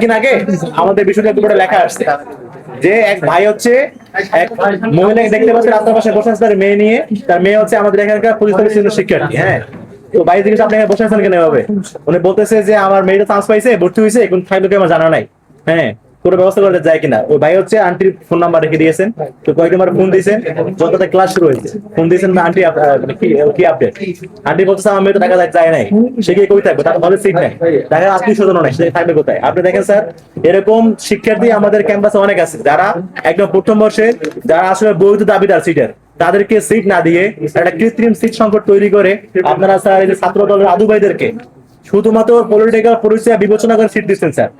দিন আগে আমাদের বিষয়টা একটু লেখা আসছে যে এক ভাই হচ্ছে এক মহিলাকে দেখতে পাচ্ছে রাস্তার পাশে বসে আছে তার মেয়ে নিয়ে। তার মেয়ে হচ্ছে আমাদের এখানকার পুলিশ কলেজের শিক্ষার্থী। হ্যাঁ, তো ভাই জিজ্ঞেস আপনি বসে আছেন কেন এভাবে? উনি বলতেছে যে আমার মেয়েটা চান্স পাইছে, ভর্তি হয়েছে, এখন থাকবে কি আমার জানা নাই। হ্যাঁ, কোনো ব্যবস্থা করতে যায় কিনা। ওই ভাই হচ্ছে আন্টির ফোন নাম্বার রেখে দিয়েছেন। তো কয়েকবার ফোন দিয়েছেন, যতটা ক্লাস শুরু হয়েছে ফোন দিয়েছেন না আন্টি কি আপডেট। আন্টি বলছে আমার মেয়ে তো দেখা যায় নাই, সে গিয়ে কই থাকবে, তার ঘরে সিট নাই, দেখা আত্মীয় স্বজন নাই, সে থাকবে কোথায়? আপনি দেখেন স্যার, এরকম শিক্ষার্থী আমাদের ক্যাম্পাসে অনেক আছে যারা একদম প্রথম বর্ষে, যারা আসলে বৈধ দাবিদার সিটের, তাদেরকে সিট না দিয়ে একটা কৃত্রিম সিট সংকট তৈরি করে আপনারা স্যার এই যে ছাত্র দলের আদু ভাইদেরকে শুধুমাত্র পলিটিক্যাল পরিচয় বিবেচনা করে সিট দিচ্ছেন স্যার।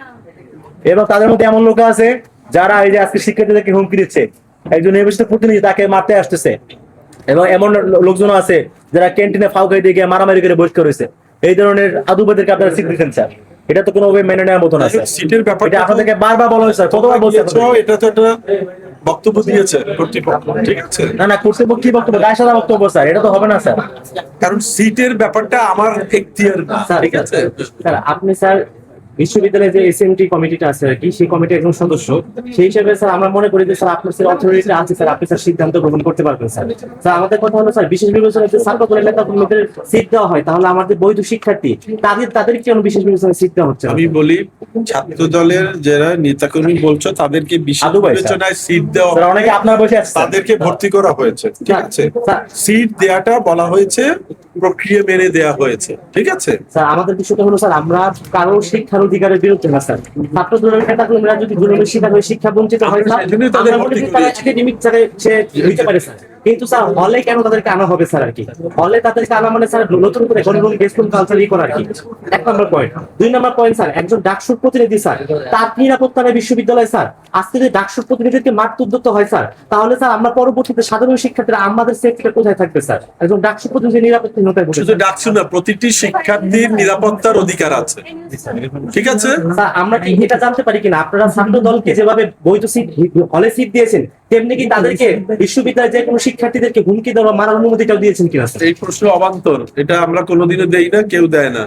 এবং তাদের মধ্যে এমন লোক আছে যারা এই যে আজকে শিক্ষার্থীদেরকে হুমকি দিচ্ছে, একজন নির্বাচিত প্রতিনিধি তাকে মারতে আসতেছে, এবং এমন লোকজন আছে যারা ক্যান্টিনে ফাউ খাইতে গিয়ে মারামারি করে বসে রয়েছে। এই ধরনের আদুবাদেরকে আপনারা সিট দিচ্ছেন স্যার, এটা তো কোনোভাবে মেনে নেওয়ার মতো না স্যার। সিটের ব্যাপারটা আপনাদেরকে বারবার বলা হয়েছে স্যার, কতবার বলছেন? এটা তো একটা বক্তব্য দিয়েছে কর্তৃপক্ষ, ঠিক আছে? না না, কর্তৃপক্ষ কি বক্তব্য? গায়ে সাদা বক্তব্য স্যার, এটা তো হবে না স্যার। কারণ সিটের ব্যাপারটা আমার এখতিয়ার না, ঠিক আছে? স্যার আপনি স্যার বিশ্ববিদ্যালয়ে যে এসএমটি কমিটিটা আছে আর কি, সেই কমিটির একজন সদস্য, সেই হিসেবে স্যার আমরা মনে করি যে স্যার আপনার স্যার অথরিটি আছে স্যার, আপনি স্যার সিদ্ধান্ত গ্রহণ করতে পারবেন স্যার। স্যার আমাদের কথা হলো স্যার, বিশেষ বিবেচনায় যে ছাত্র দলের নেতা কর্মীদের সিট দেওয়া হয়, তাহলে আমাদের বৈধ শিক্ষার্থী তাদের কেন বিশেষ বিবেচনায় সিট দেওয়া হচ্ছে? আমি বলি ছাত্র দলের যারা নেতাকর্মী বলছো তাদেরকে বিশেষ আদু ভাই, বিবেচনায় সিট দেওয়া স্যার অনেকে আপনার বসে আছে স্যার। তাদেরকে ভর্তি করা হয়েছে, ঠিক আছে? স্যার সিট দেয়াটা বলা হয়েছে প্রক্রিয়া মেনে দেয়া হয়েছে, ঠিক আছে? স্যার আমাদের বিষয়টা হলো স্যার, আমরা কারো শিক্ষার অধিকারের বিরুদ্ধে না স্যার। ছাত্র দলের নেতা কর্মীরা যদি জুলুমের শিকার হয়ে শিক্ষা বঞ্চিত হয় স্যার, সেজন্যই তাদের আমরা মনে ভর্তি করি তারা করিয়েছি। একাডেমিক জায়গায় সে হইতে পারে স্যার। কিন্তু স্যার হলে কেন তাদেরকে আনা হবে স্যার আর কি? হলে তাদেরকে আনা মানে স্যার নতুন করে গণরুম গেস্টরুম কালচার করা আর কি, এক নম্বর পয়েন্ট। দুই নম্বর পয়েন্ট স্যার, একজন ডাকসুর প্রতিনিধি স্যার, তার নিরাপত্তা নেই বিশ্ববিদ্যালয় স্যার। আজকে যদি ডাকসুর প্রতিনিধিকে মারতে উদ্যত হয় স্যার, তাহলে স্যার আমরা পরবর্তীতে সাধারণ শিক্ষার্থীরা আমাদের সেফটিটা কোথায় থাকবে স্যার? একজন ডাকসুর প্রতিনিধি নিরাপত্তাহীনতায় ভুগবে। শুধু ডাকছো না, প্রতিটি শিক্ষার্থীর নিরাপত্তার অধিকার আছে, ঠিক আছে? স্যার আমরা কি এটা জানতে পারি কিনা, আপনারা ছাত্র দলকে যেভাবে বৈধ সিট হলে সিট দিয়েছেন, তেমনি কি তাদেরকে বিশ্ববিদ্যালয়ের যে কোনো শিক্ষার্থীদেরকে হুমকি দেওয়া মারার অনুমতিটাও দিয়েছেন কিনা স্যার? এই প্রশ্ন অবান্তর, এটা আমরা কোনোদিনও দেই না, কেউ দেয় না।